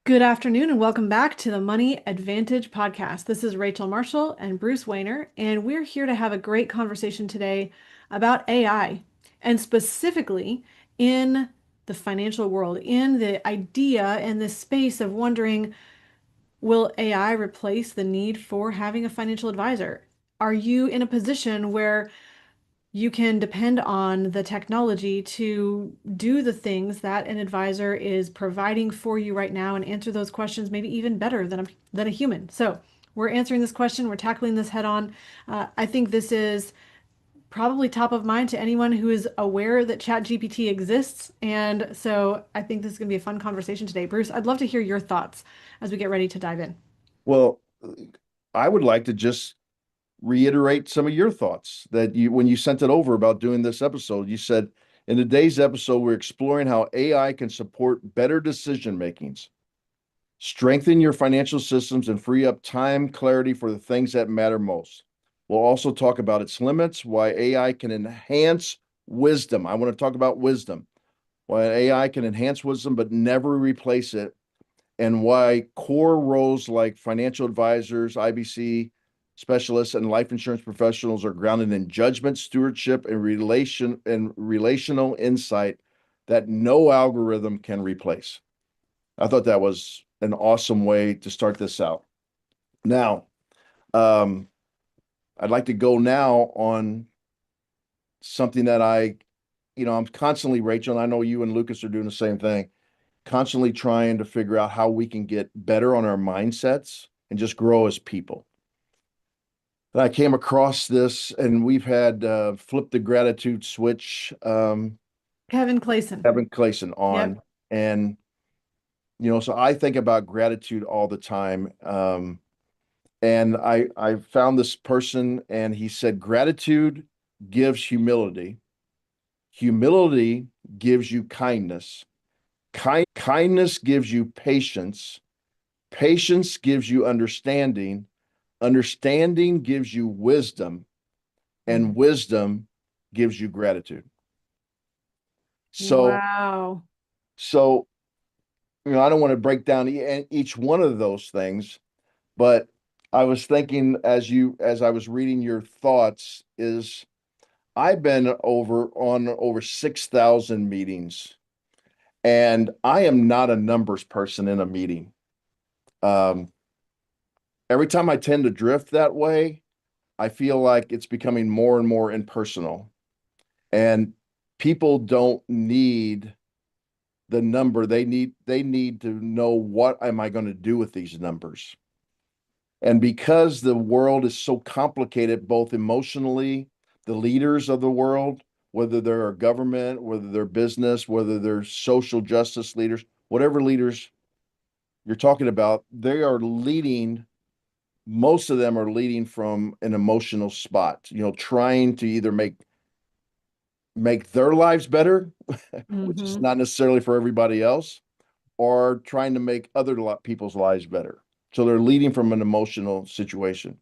Good afternoon and welcome back to the Money Advantage podcast. This is Rachel Marshall and Bruce Wayner, and we're here to have a great conversation today about AI and specifically in the financial world, in the idea and the space of wondering, will AI replace the need for having a financial advisor? Are you in a position where you can depend on the technology to do the things that an advisor is providing for you right now and answer those questions maybe even better than a human? So we're answering this question. We're tackling this head on. I think this is probably top of mind to anyone who is aware that ChatGPT exists. And so I think this is going to be a fun conversation today. Bruce, I'd love to hear your thoughts as we get ready to dive in. Well, I would like to just reiterate some of your thoughts that when you sent it over about doing this episode, you said, in today's episode, we're exploring how AI can support better decision makings, strengthen your financial systems, and free up time, clarity for the things that matter most. We'll also talk about its limits, why AI can enhance wisdom. I want to talk about wisdom, why AI can enhance wisdom but never replace it, and why core roles like financial advisors, IBC specialists, and life insurance professionals are grounded in judgment, stewardship, and relational insight that no algorithm can replace. I thought that was an awesome way to start this out. Now, um, I'd like to go now on something that I'm constantly, Rachel, and I know you and Lucas are doing the same thing, constantly trying to figure out how we can get better on our mindsets and just grow as people. And I came across this, and we've had Flip the Gratitude Switch, Kevin Clayson. Kevin Clayson Yep. on. And, so I think about gratitude all the time. And I found this person, and he said, gratitude gives humility. Humility gives you kindness. Kindness gives you patience. Patience gives you understanding. Understanding gives you wisdom, and Mm. wisdom gives you gratitude. So, Wow. so I don't want to break down each one of those things, but I was thinking as I was reading your thoughts is I've been over 6,000 meetings, and I am not a numbers person in a meeting. Um, every time I tend to drift that way, I feel like it's becoming more and more impersonal. And people don't need the number. They need to know, what am I going to do with these numbers? And because the world is so complicated, both emotionally, the leaders of the world, whether they're a government, whether they're business, whether they're social justice leaders, whatever leaders you're talking about, they are leading, most of them are leading from an emotional spot, trying to either make their lives better, which is Hmm. not necessarily for everybody else, or trying to make other people's lives better. So they're leading from an emotional situation.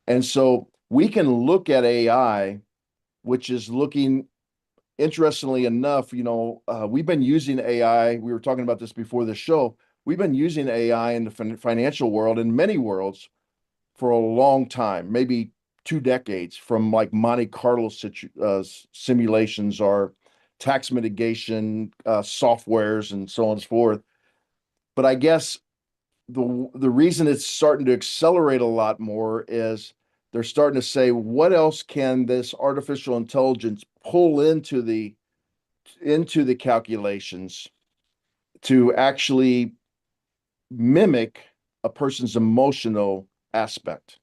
And so we can look at AI, which is looking, interestingly enough, we've been using AI. We were talking about this before the show. We've been using AI in the financial world, in many worlds, for a long time, maybe 2 decades, from like Monte Carlo simulations or tax mitigation softwares and so on and so forth. But I guess the reason it's starting to accelerate a lot more is they're starting to say, what else can this artificial intelligence pull into the calculations to actually mimic a person's emotional aspect?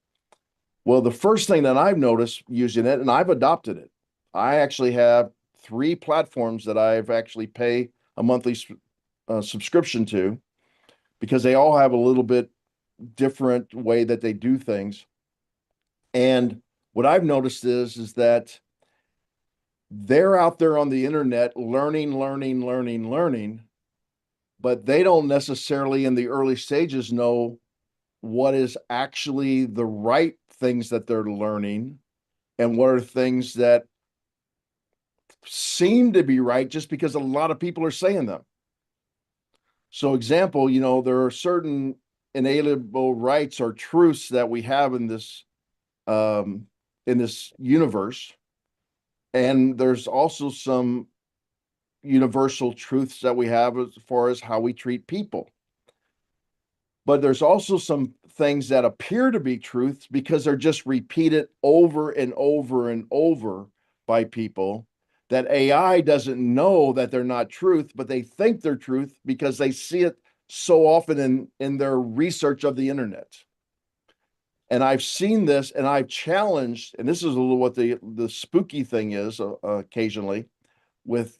Well, the first thing that I've noticed using it, and I've adopted it, I actually have three platforms that I've actually pay a monthly subscription to, because they all have a little bit different way that they do things. And what I've noticed is that they're out there on the internet learning, but they don't necessarily in the early stages know what is actually the right things that they're learning, and what are things that seem to be right just because a lot of people are saying them. So example, there are certain inalienable rights or truths that we have um, in this universe, and there's also some universal truths that we have as far as how we treat people. But there's also some things that appear to be truths because they're just repeated over and over and over by people that AI doesn't know that they're not truth, but they think they're truth because they see it so often in their research of the internet. And I've seen this and I've challenged, and this is a little what the spooky thing is occasionally with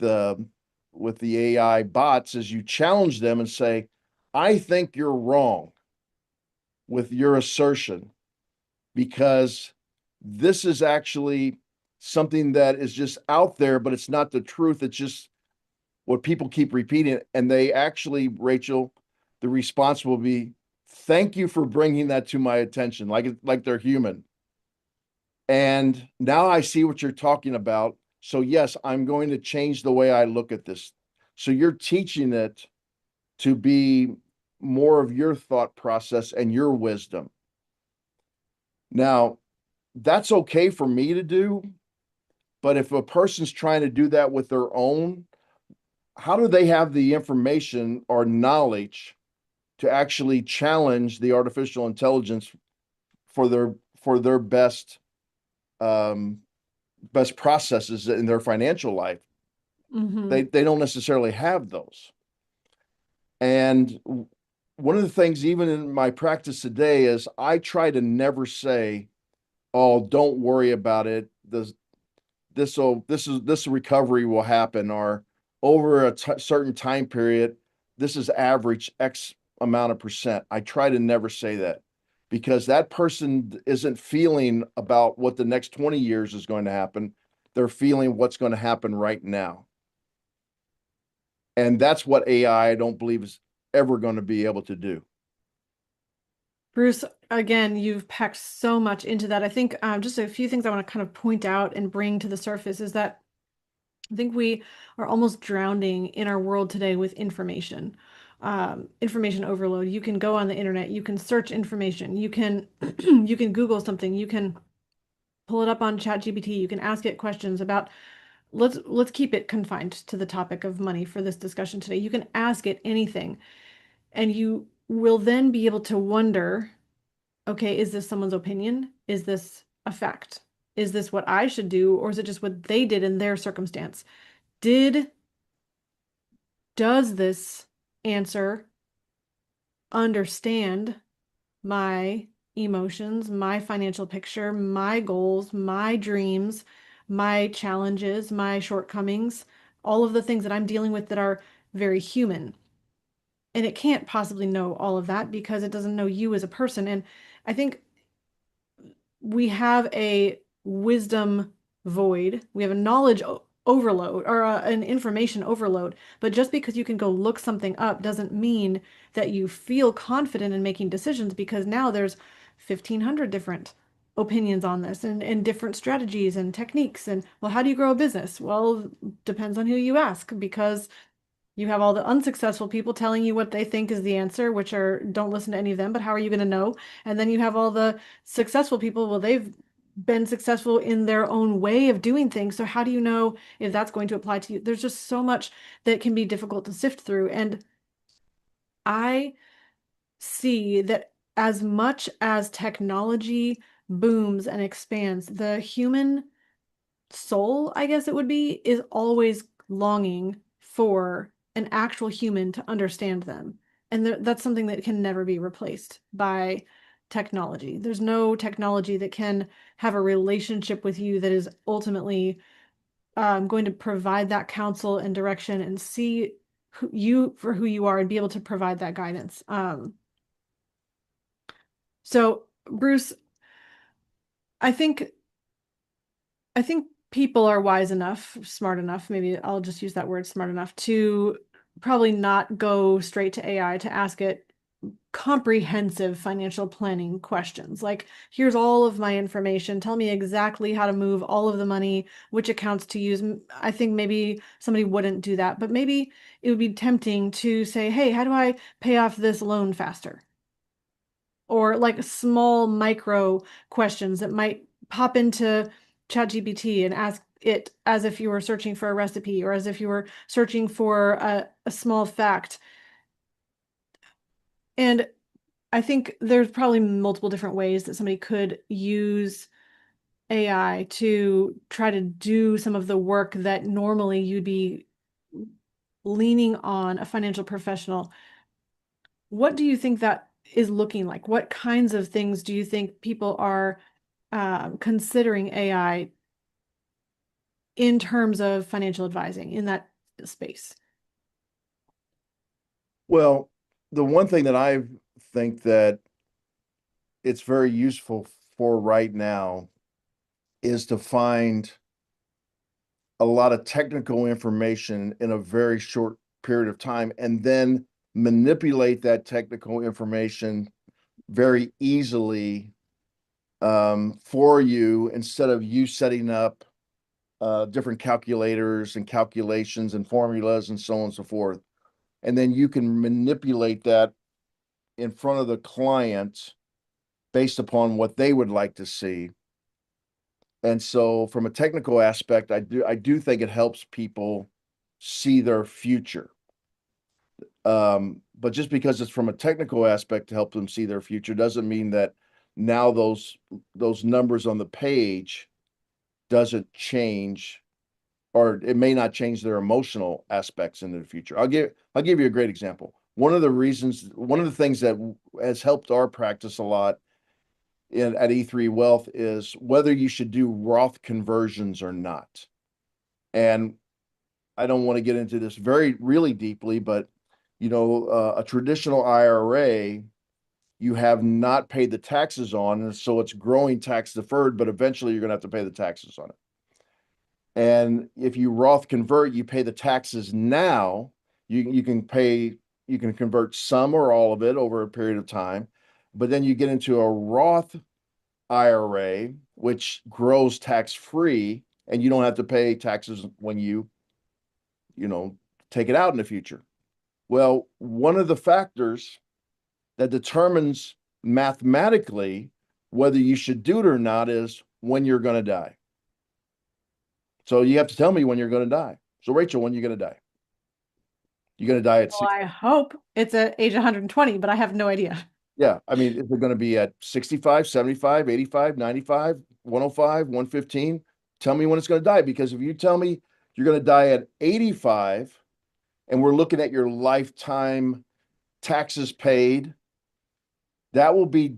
with the AI bots is you challenge them and say, I think you're wrong with your assertion because this is actually something that is just out there, but it's not the truth. It's just what people keep repeating. And they actually, Rachel, the response will be, thank you for bringing that to my attention, like they're human. And now I see what you're talking about. So yes, I'm going to change the way I look at this. So you're teaching it to be more of your thought process and your wisdom. Now, that's okay for me to do, but if a person's trying to do that with their own, how do they have the information or knowledge to actually challenge the artificial intelligence for their um, best processes in their financial life? Mm-hmm. They don't necessarily have those. And one of the things, even in my practice today, is I try to never say, "Oh, don't worry about it. This recovery will happen," or over a certain time period, this is average X amount of percent. I try to never say that because that person isn't feeling about what the next 20 years is going to happen. They're feeling what's going to happen right now. And that's what AI, I don't believe, is ever going to be able to do. Bruce, again, you've packed so much into that. I think just a few things I want to kind of point out and bring to the surface is that I think we are almost drowning in our world today with information, information overload. You can go on the internet, you can search information, you can you can Google something, you can pull it up on ChatGPT, you can ask it questions about let's keep it confined to the topic of money for this discussion today. You can ask it anything, and you will then be able to wonder, okay, is this someone's opinion? Is this a fact? Is this what I should do, or is it just what they did in their circumstance? Did Does this answer understand my emotions, my financial picture, my goals, my dreams, my challenges, my shortcomings, all of the things that I'm dealing with that are very human? And it can't possibly know all of that because it doesn't know you as a person. And I think we have a wisdom void. We have a knowledge overload or an information overload. But just because you can go look something up doesn't mean that you feel confident in making decisions because now there's 1,500 different opinions on this and different strategies and techniques. And well, how do you grow a business? Well, depends on who you ask because you have all the unsuccessful people telling you what they think is the answer, which are don't listen to any of them, but how are you going to know? And then you have all the successful people, well, they've been successful in their own way of doing things. So how do you know if that's going to apply to you? There's just so much that can be difficult to sift through. And I see that as much as technology booms and expands, the human soul, I guess it would be, is always longing for an actual human to understand them. And that's something that can never be replaced by technology. There's no technology that can have a relationship with you that is ultimately going to provide that counsel and direction and see you for who you are and be able to provide that guidance. So, Bruce, I think I think people are wise enough, smart enough, maybe I'll just use that word, smart enough, to probably not go straight to AI to ask it comprehensive financial planning questions. Like, here's all of my information. Tell me exactly how to move all of the money, which accounts to use. I think maybe somebody wouldn't do that, but maybe it would be tempting to say, hey, how do I pay off this loan faster? Or like small micro questions that might pop into ChatGPT and ask it as if you were searching for a recipe or as if you were searching for a small fact. And I think there's probably multiple different ways that somebody could use AI to try to do some of the work that normally you'd be leaning on a financial professional. What do you think that is looking like? What kinds of things do you think people are considering AI in terms of financial advising in that space? Well, the one thing that I think that it's very useful for right now is to find a lot of technical information in a very short period of time and then manipulate that technical information very easily for you instead of you setting up different calculators and calculations and formulas and so on and so forth. And then you can manipulate that in front of the client based upon what they would like to see. And so from a technical aspect, I do think it helps people see their future. But just because it's from a technical aspect to help them see their future doesn't mean that now those numbers on the page doesn't change, or it may not change their emotional aspects into the future. I'll give you a great example. One of the things that has helped our practice a lot at E3 Wealth is whether you should do Roth conversions or not. And I don't want to get into this very really deeply, but a traditional IRA, you have not paid the taxes on, and so it's growing tax deferred, but eventually you're going to have to pay the taxes on it. And if you Roth convert, you pay the taxes now. You can convert some or all of it over a period of time, but then you get into a Roth IRA, which grows tax free, and you don't have to pay taxes when you know, take it out in the future. Well, one of the factors that determines mathematically whether you should do it or not is when you're going to die. So you have to tell me when you're going to die. So Rachel, when are you going to die? You're going to die at Well, 60. I hope it's at age 120, but I have no idea. Yeah. I mean, is it going to be at 65, 75, 85, 95, 105, 115? Tell me when it's going to die. Because if you tell me you're going to die at 85 and we're looking at your lifetime taxes paid, that will be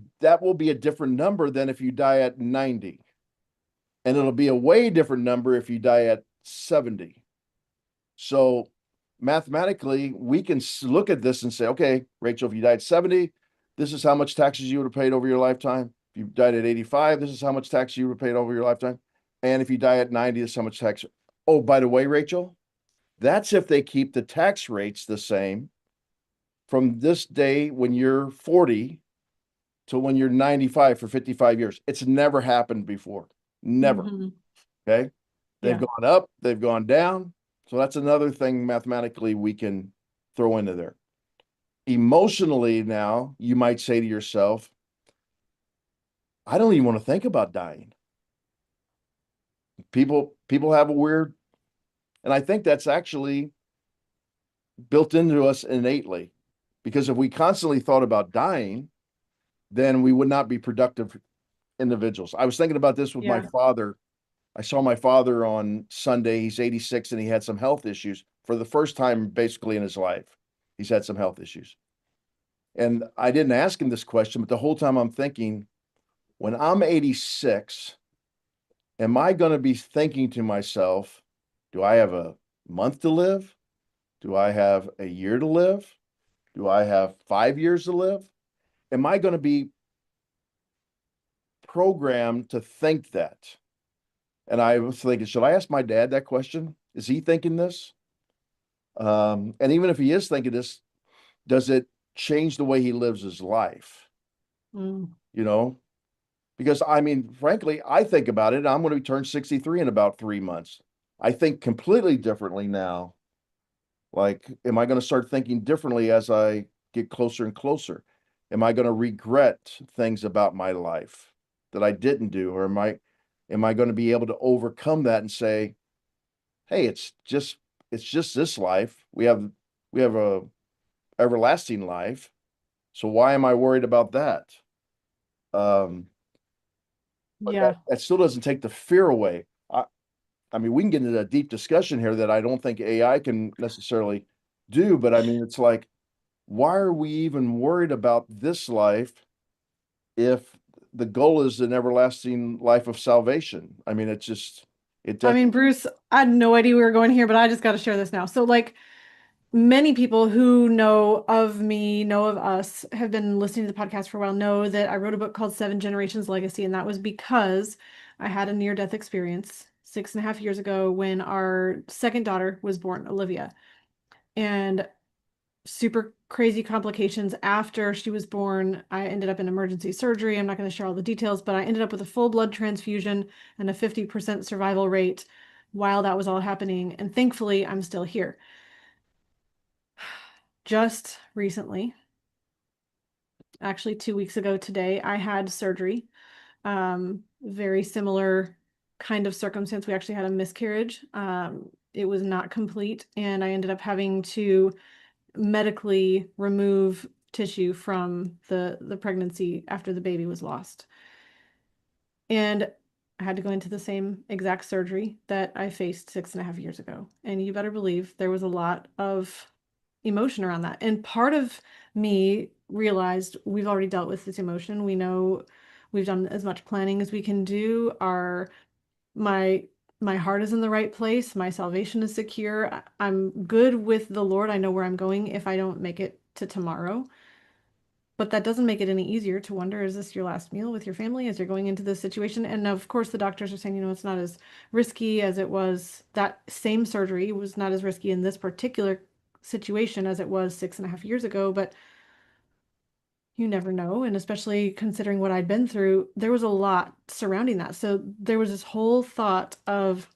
a different number than if you die at 90. And it'll be a way different number if you die at 70. So mathematically, we can look at this and say, okay, Rachel, if you died at 70, this is how much taxes you would have paid over your lifetime. If you died at 85, this is how much tax you would have paid over your lifetime. And if you die at 90, this is how much tax. Oh, by the way, Rachel, that's if they keep the tax rates the same from this day when you're 40 to when you're 95 for 55 years. It's never happened before. Never. Hmm. Okay. They've Yeah. gone up, they've gone down. So that's another thing mathematically we can throw into there. Emotionally, now you might say to yourself, I don't even want to think about dying. People have a weird, and I think that's actually built into us innately. Because if we constantly thought about dying, then we would not be productive individuals. I was thinking about this with my Yeah. father. I saw my father on Sunday. He's 86 and he had some health issues for the first time basically in his life. He's had some health issues. And I didn't ask him this question, but the whole time I'm thinking, when I'm 86, am I going to be thinking to myself, do I have a month to live? Do I have a year to live? Do I have 5 years to live? Am I going to be programmed to think that? And I was thinking, should I ask my dad that question? Is he thinking this? And even if he is thinking this, does it change the way he lives his life, Mm. you know? Because I mean, frankly, I think about it. I'm going to turn 63 in about 3 months. I think completely differently now. Like, am I going to start thinking differently as I get closer and closer? Am I going to regret things about my life that I didn't do? Or am I going to be able to overcome that and say, hey, it's just this life. We have a everlasting life. So why am I worried about that? Um, but that, Yeah. that still doesn't take the fear away. I mean, we can get into a deep discussion here that I don't think AI can necessarily do, but I mean, it's like, why are we even worried about this life if the goal is an everlasting life of salvation? I mean, it I that mean, Bruce, I had no idea we were going here, but I just got to share this now. So, like, many people who know of me, know of us, have been listening to the podcast for a while, know that I wrote a book called Seven Generations Legacy, and that was because I had a near-death experience 6.5 years ago when our second daughter was born, Olivia, and super crazy complications after she was born. I ended up in emergency surgery. I'm not going to share all the details, but I ended up with a full blood transfusion and a 50% survival rate while that was all happening. And thankfully, I'm still here. Just recently, actually 2 weeks ago today, I had surgery. Very similar kind of circumstance. We actually had a miscarriage. It was not complete, and I ended up having to medically remove tissue from the pregnancy after the baby was lost. And I had to go into the same exact surgery that I faced 6.5 years ago. And you better believe there was a lot of emotion around that. And part of me realized we've already dealt with this emotion. We know we've done as much planning as we can do. My my heart is in the right place. My salvation is secure. I'm good with the Lord. I know where I'm going if I don't make it to tomorrow. But that doesn't make it any easier to wonder, is this your last meal with your family as you're going into this situation? And of course, the doctors are saying, it's not as risky as it was. That same surgery was not as risky in this particular situation as it was 6.5 years ago. But you never know. And especially considering what I'd been through, there was a lot surrounding that. So there was this whole thought of,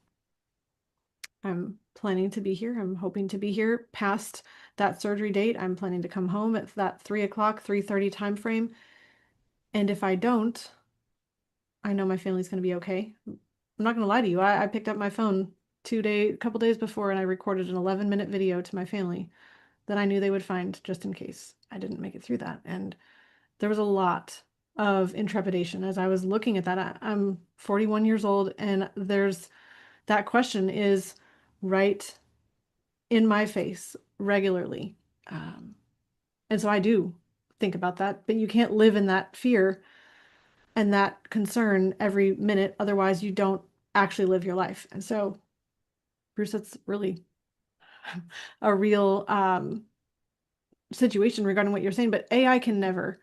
I'm planning to be here. I'm hoping to be here past that surgery date. I'm planning to come home at that 3 o'clock, 3:30 time frame. And if I don't, I know my family's going to be okay. I'm not going to lie to you. I picked up my phone a couple days before, and I recorded an 11-minute video to my family that I knew they would find just in case I didn't make it through that. And there was a lot of intrepidation as I was looking at that. I'm 41 years old, and there's that question is right in my face regularly. Um, and so I do think about that, but you can't live in that fear and that concern every minute. Otherwise, you don't actually live your life. And so, Bruce, that's really a real situation regarding what you're saying. But AI can never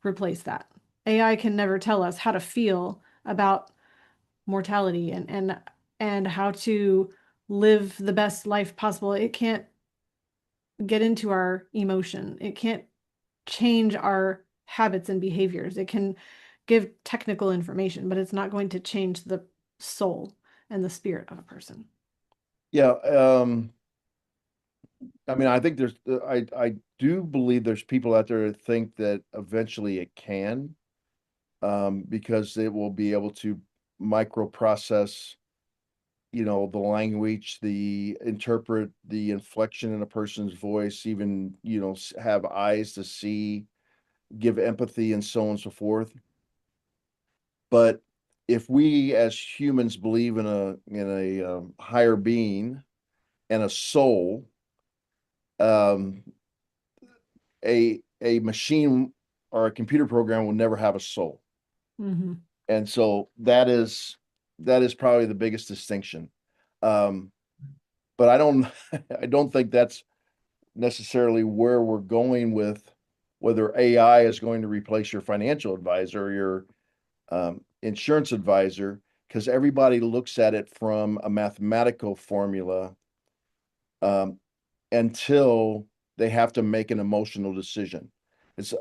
replace that. AI can never tell us how to feel about mortality and how to live the best life possible. It can't get into our emotion. It can't change our habits and behaviors. It can give technical information, but it's not going to change the soul and the spirit of a person. yeah. I mean, I think I do believe there's people out there that think that eventually it can, because it will be able to microprocess, the language, the interpret the inflection in a person's voice, even, have eyes to see, give empathy, and so on and so forth. But if we as humans believe in a higher being and a soul, um, a machine or a computer program will never have a soul. Hmm. And so that is probably the biggest distinction. Um, but I don't think that's necessarily where we're going with whether AI is going to replace your financial advisor or your insurance advisor, because everybody looks at it from a mathematical formula, um, until they have to make an emotional decision.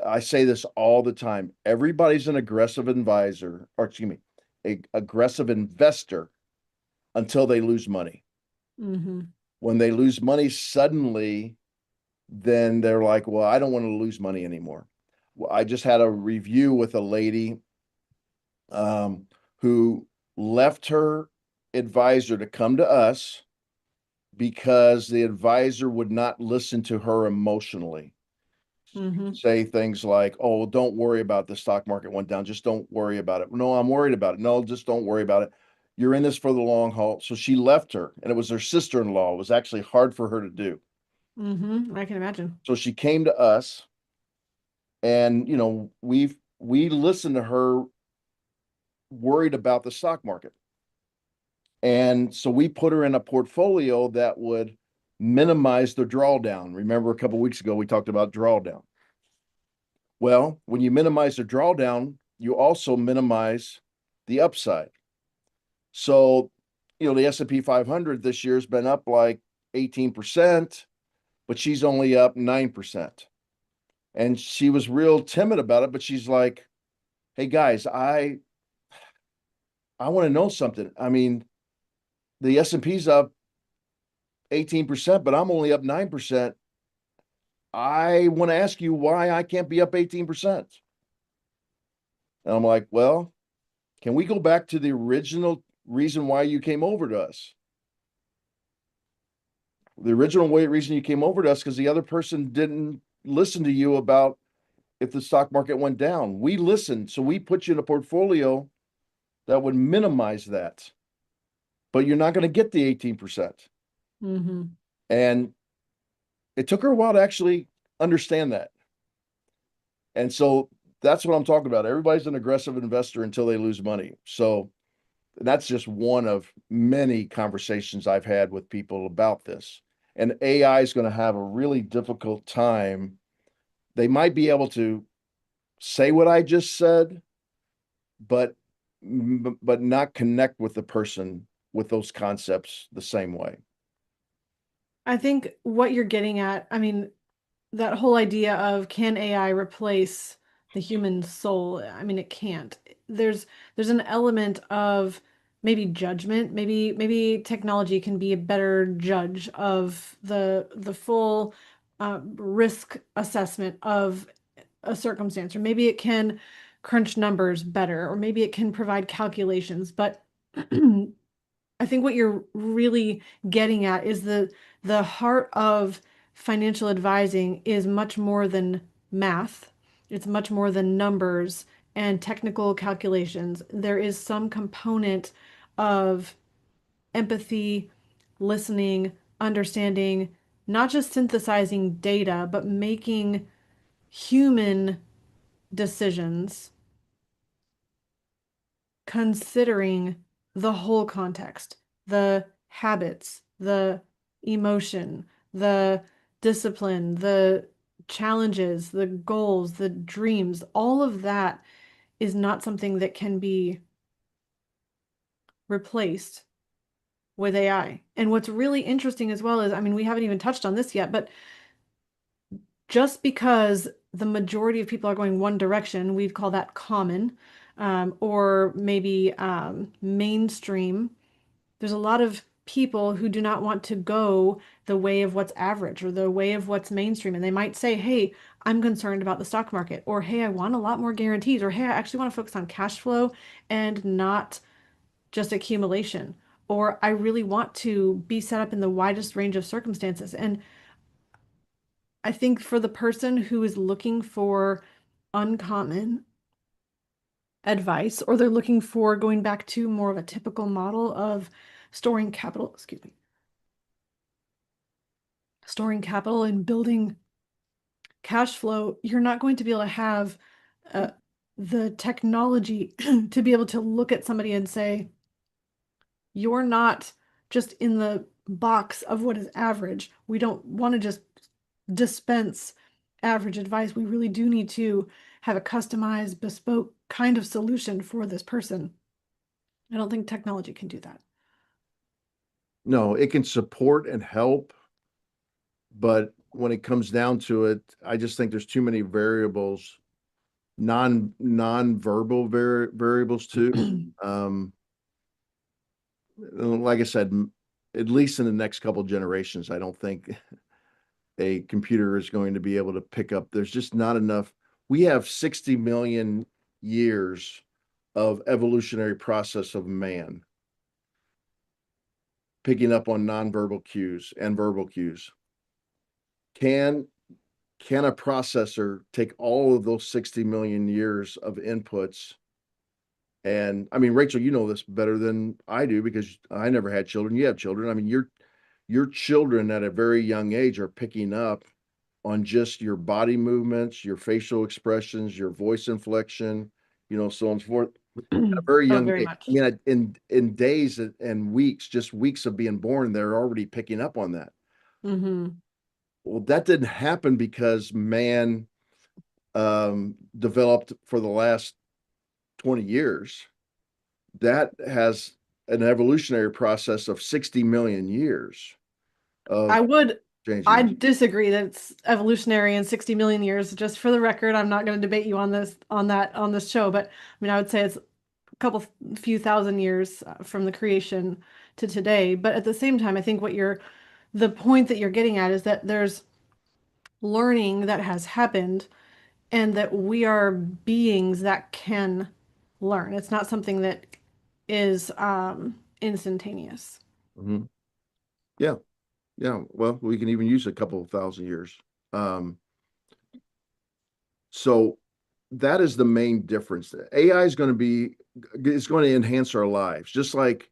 I say this all the time. Everybody's an aggressive advisor, or excuse me, a aggressive investor until they lose money. Mm-hmm. When they lose money suddenly, then they're like, well, I don't want to lose money anymore. Well, I just had a review with a lady who left her advisor to come to us because the advisor would not listen to her emotionally. Mm-hmm. Say things like, "Oh, don't worry about the stock market went down. Just don't worry about it." No, I'm worried about it. No, just don't worry about it. You're in this for the long haul. So she left her, and it was her sister-in-law. It was actually hard for her to do. Mm-hmm. I can imagine. So she came to us, and we listened to her worried about the stock market. And so we put her in a portfolio that would minimize the drawdown. Remember a couple of weeks ago we talked about drawdown. Well, when you minimize the drawdown, you also minimize the upside. So, the S&P 500 this year has been up like 18%, but she's only up 9%. And she was real timid about it, but she's like, "Hey guys, I want to know something. I mean, the S&P's up 18%, but I'm only up 9%. I want to ask you why I can't be up 18%." And I'm like, "Well, can we go back to the original reason why you came over to us? The original reason you came over to us because the other person didn't listen to you about if the stock market went down. We listened, so we put you in a portfolio that would minimize that, but you're not going to get the 18%." Mm-hmm. And it took her a while to actually understand that. And so that's what I'm talking about. Everybody's an aggressive investor until they lose money. So that's just one of many conversations I've had with people about this. And AI is going to have a really difficult time. They might be able to say what I just said, but not connect with the person with those concepts the same way. I think what you're getting at, I mean, that whole idea of can AI replace the human soul? I mean, it can't. There's there's an element of maybe judgment. Maybe technology can be a better judge of the full risk assessment of a circumstance, or maybe it can crunch numbers better, or maybe it can provide calculations. But I think what you're really getting at is the heart of financial advising is much more than math. It's much more than numbers and technical calculations. There is some component of empathy, listening, understanding, not just synthesizing data, but making human decisions considering the whole context, the habits, the emotion, the discipline, the challenges, the goals, the dreams, all of that is not something that can be replaced with AI. And what's really interesting as well is, I mean, we haven't even touched on this yet, but just because the majority of people are going one direction, we'd call that common, or maybe mainstream. There's a lot of people who do not want to go the way of what's average or the way of what's mainstream. And they might say, hey, I'm concerned about the stock market, or hey, I want a lot more guarantees, or hey, I actually want to focus on cash flow and not just accumulation, or I really want to be set up in the widest range of circumstances. And I think for the person who is looking for uncommon advice, or they're looking for going back to more of a typical model of storing capital, excuse me, storing capital and building cash flow, you're not going to be able to have uh, the technology to be able to look at somebody and say, you're not just in the box of what is average. We don't want to just dispense average advice. We really do need to have a customized, bespoke kind of solution for this person. I don't think technology can do that. No, it can support and help, but when it comes down to it, I just think there's too many variables, non-verbal variables too. Um, like I said, at least in the next couple generations, I don't think a computer is going to be able to pick up. There's just not enough. We have 60 million years of evolutionary process of man picking up on nonverbal cues and verbal cues. Can can a processor take all of those 60 million years of inputs? And I mean, Rachel, you know this better than I do because I never had children. You have children. I mean, your children at a very young age are picking up on just your body movements, your facial expressions, your voice inflection, so on and so forth. At a very Oh, young very age. I much. mean, in days and weeks, just weeks of being born, they're already picking up on that. Hmm. Well, that didn't happen because man developed for the last 20 years. That has an evolutionary process of 60 million years I of would, I changing. disagree that it's evolutionary in 60 million years. Just for the record, I'm not going to debate you on this, on this show, but I mean, I would say it's a couple, few thousand years from the creation to today. But at the same time, I think the point that you're getting at is that there's learning that has happened and that we are beings that can learn. It's not something that is instantaneous. Mhm. Yeah, yeah. Well, we can even use a couple of thousand years. Um, so that is the main difference. AI is going to enhance our lives, just like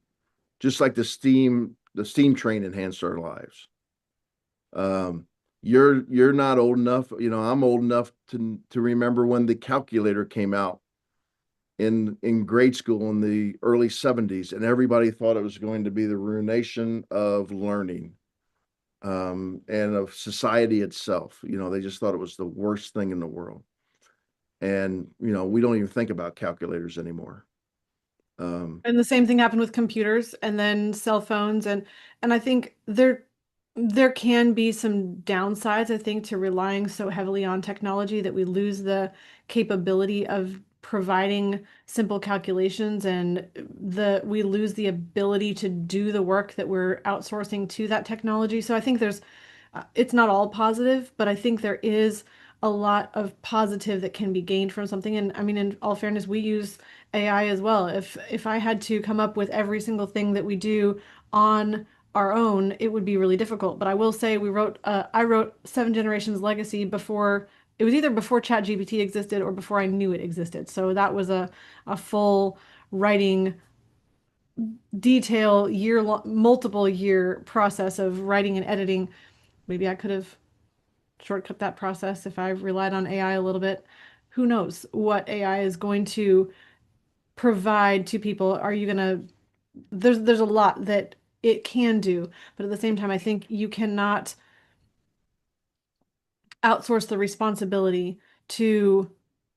the steam train enhanced our lives. You're not old enough. I'm old enough to remember when the calculator came out in grade school in the early 70s, and everybody thought it was going to be the ruination of learning, and of society itself. They just thought it was the worst thing in the world. And we don't even think about calculators anymore. Um, And the same thing happened with computers and then cell phones and I think there can be some downsides, I think, to relying so heavily on technology that we lose the capability of providing simple calculations and the we lose the ability to do the work that we're outsourcing to that technology. So I think it's not all positive, but I think there is a lot of positive that can be gained from something. And I mean, in all fairness, we use AI as well. If I had to come up with every single thing that we do on our own, it would be really difficult. But I will say I wrote Seven Generations Legacy before it was either before ChatGPT existed or before I knew it existed. So that was a full writing multiple year process of writing and editing. Maybe I could have shortcut that process if I relied on AI a little bit. Who knows what AI is going to provide to people? Are you gonna there's a lot that it can do, but at the same time, I think you cannot outsource the responsibility to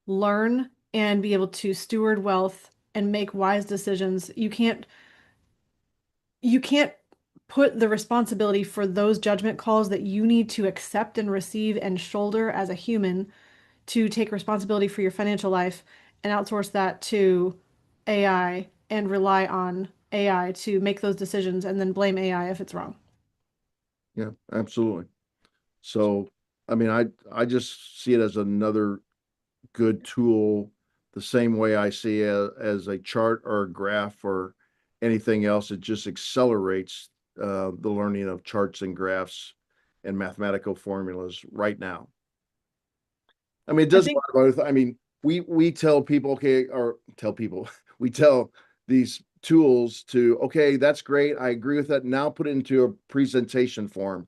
learn and be able to steward wealth and make wise decisions. You can't put the responsibility for those judgment calls that you need to accept and receive and shoulder as a human to take responsibility for your financial life and outsource that to AI and rely on AI to make those decisions and then blame AI if it's wrong. yeah, absolutely. So, I mean, I just see it as another good tool, the same way I see it as a chart or a graph or anything else. It just accelerates the learning of charts and graphs and mathematical formulas right now. I mean, it I does a think lot of other. I mean, we tell people, okay, or tell people, we tell these tools to, okay, that's great. I agree with that. Now put it into a presentation form,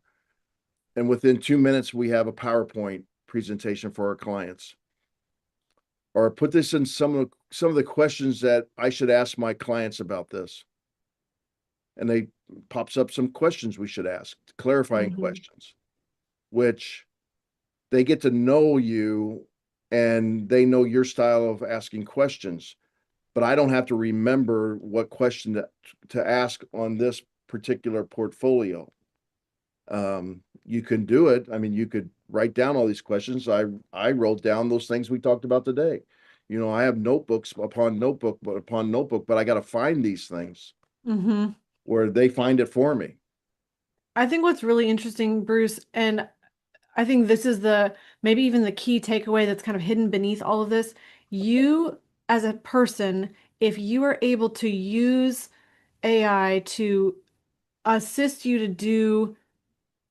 and within 2 minutes, we have a PowerPoint presentation for our clients. Or put this in some of the questions that I should ask my clients about this, and they pops up some questions we should ask, clarifying Mhm. questions, which they get to know you and they know your style of asking questions. But I don't have to remember what question to ask on this particular portfolio. you can do it. I mean, you could write down all these questions. I wrote down those things we talked about today. I have notebooks upon notebook, but upon notebook, but I got to find these things Hmm. where they find it for me. I think what's really interesting, Bruce, and I think this is the maybe even the key takeaway that's kind of hidden beneath all of this. You, as a person, if you are able to use AI to assist you to do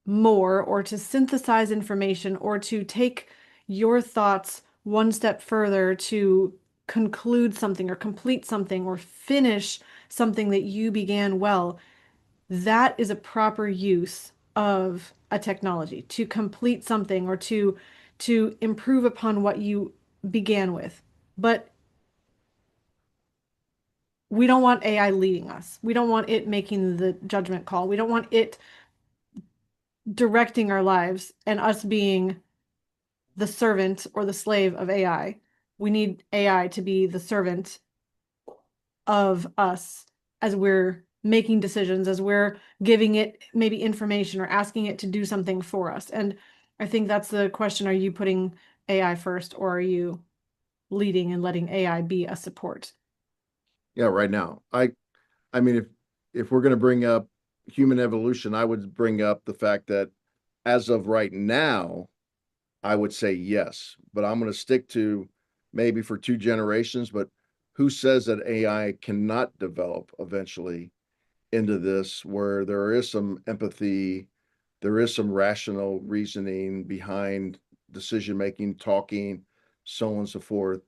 more or to synthesize information or to take your thoughts one step further to conclude something or complete something or finish something that you began well, that is a proper use of a technology to complete something or to improve upon what you began with. But we don't want AI leading us. We don't want it making the judgment call. We don't want it directing our lives and us being the servant or the slave of AI. We need AI to be the servant of us as we're making decisions, as we're giving it maybe information or asking it to do something for us. And I think that's the question. Are you putting AI first, or are you leading and letting AI be a support? Yeah, right now. I mean, if we're going to bring up human evolution, I would bring up the fact that as of right now, I would say yes, but I'm going to stick to maybe for 2 generations. But who says that AI cannot develop eventually into this where there is some empathy, there is some rational reasoning behind decision making, talking, so on and so forth?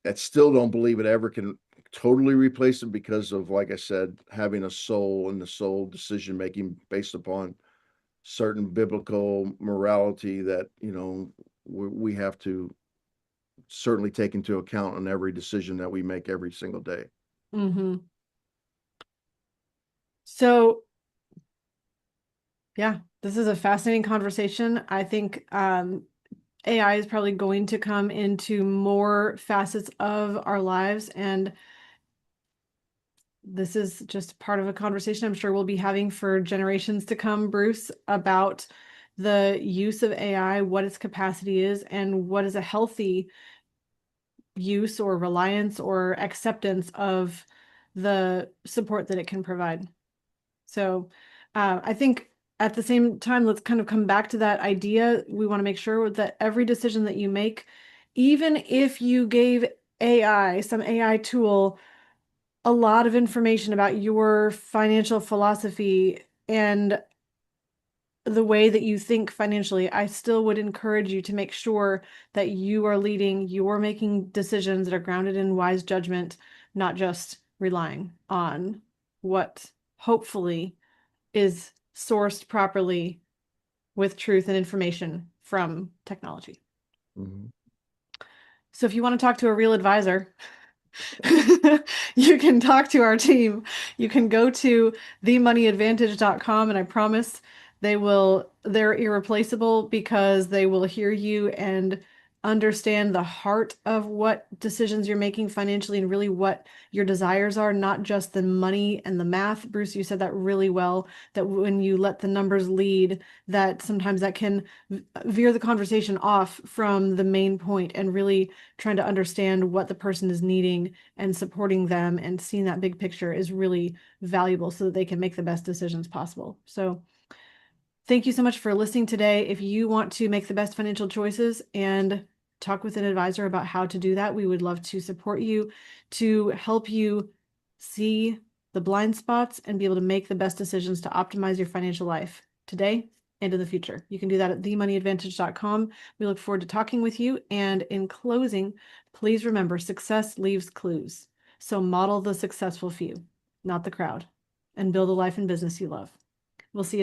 I still don't believe it ever can totally replace it because of, like I said, having a soul and the soul decision making based upon certain biblical morality that we have to certainly take into account on every decision that we make every single day. Hmm. So, yeah, this is a fascinating conversation. I think AI is probably going to come into more facets of our lives, and this is just part of a conversation I'm sure we'll be having for generations to come, Bruce, about the use of AI, what its capacity is, and what is a healthy use or reliance or acceptance of the support that it can provide. So I think at the same time, let's kind of come back to that idea. We want to make sure that every decision that you make, even if you gave AI, some AI tool, a lot of information about your financial philosophy and the way that you think financially, I still would encourage you to make sure that you are leading, you're making decisions that are grounded in wise judgment, not just relying on what hopefully is sourced properly with truth and information from technology. Mhm. So if you want to talk to a real advisor, you can talk to our team. You can go to themoneyadvantage.com, and I promise they're irreplaceable because they will hear you and understand the heart of what decisions you're making financially and really what your desires are, not just the money and the math. Bruce, you said that really well, that when you let the numbers lead, that sometimes that can veer the conversation off from the main point and really trying to understand what the person is needing and supporting them and seeing that big picture is really valuable so that they can make the best decisions possible. So thank you so much for listening today. If you want to make the best financial choices and talk with an advisor about how to do that, we would love to support you to help you see the blind spots and be able to make the best decisions to optimize your financial life today and in the future. You can do that at themoneyadvantage.com. We look forward to talking with you. And in closing, please remember success leaves clues. So model the successful few, not the crowd, and build a life and business you love. We'll see you next